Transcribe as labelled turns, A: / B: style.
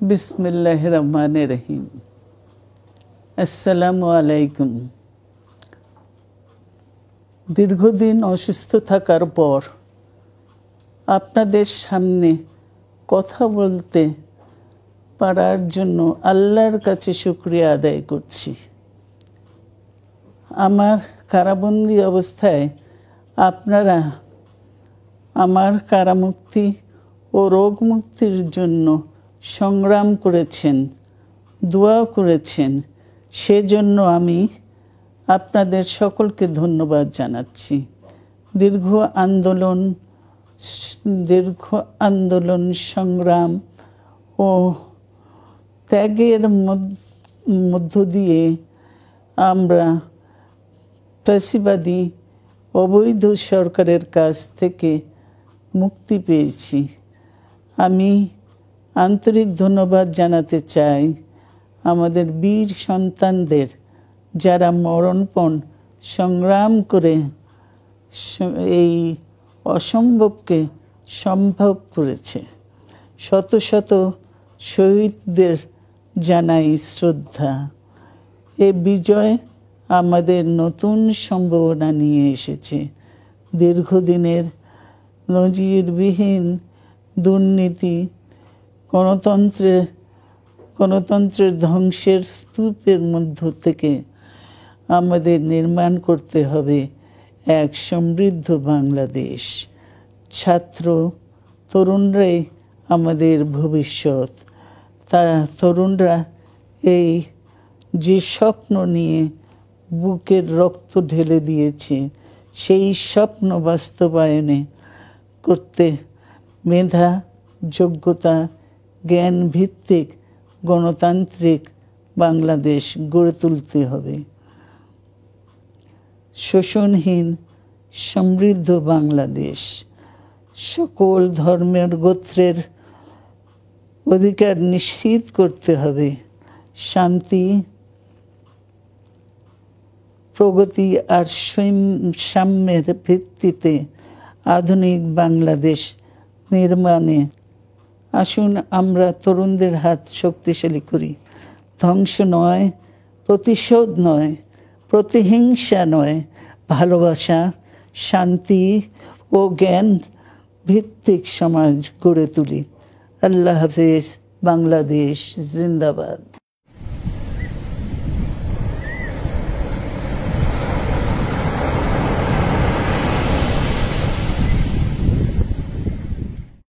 A: বিসমিল্লাহির রহমানির রহিম। আসসালামু আলাইকুম। দীর্ঘদিন অসুস্থ থাকার পর আপনাদের সামনে কথা বলতে পারার জন্য আল্লাহর কাছে শুকরিয়া আদায় করছি। আমার কারাবন্দী অবস্থায় আপনারা আমার কারামুক্তি ও রোগ মুক্তির জন্য সংগ্রাম করেছেন, দোয়া করেছেন। সেজন্য আমি আপনাদের সকলকে ধন্যবাদ জানাচ্ছি। দীর্ঘ আন্দোলন সংগ্রাম ও ত্যাগের মধ্য দিয়ে আমরা ফ্যাসিবাদী অবৈধ সরকারের কাছ থেকে মুক্তি পেয়েছি। আমি আন্তরিক ধন্যবাদ জানাতে চাই আমাদের বীর সন্তানদের, যারা মরণপণ সংগ্রাম করে এই অসম্ভবকে সম্ভব করেছে। শত শত শহীদদের জানাই শ্রদ্ধা। এ বিজয় আমাদের নতুন সম্ভাবনা নিয়ে এসেছে। দীর্ঘদিনের নজিরবিহীন দুর্নীতি, গণতন্ত্রের ধ্বংসের স্তূপের মধ্য থেকে আমাদের নির্মাণ করতে হবে এক সমৃদ্ধ বাংলাদেশ। ছাত্র তরুণরাই আমাদের ভবিষ্যৎ। তরুণরা এই যে স্বপ্ন নিয়ে বুকের রক্ত ঢেলে দিয়েছে, সেই স্বপ্ন বাস্তবায়নে করতে মেধা, যোগ্যতা, জ্ঞান ভিত্তিক গণতান্ত্রিক বাংলাদেশ গড়ে তুলতে হবে। শোষণহীন সমৃদ্ধ বাংলাদেশ। সকল ধর্মের গোত্রের অধিকার নিশ্চিত করতে হবে। শান্তি, প্রগতি আর সাম্যের ভিত্তিতে আধুনিক বাংলাদেশ নির্মাণে আসুন আমরা তরুণদের হাত শক্তিশালী করি। ধ্বংস নয়, প্রতিশোধ নয়, প্রতিহিংসা নয়, ভালোবাসা, শান্তি ও জ্ঞান ভিত্তিক সমাজ গড়ে তুলি। আল্লাহ হাফেজ। বাংলাদেশ জিন্দাবাদ।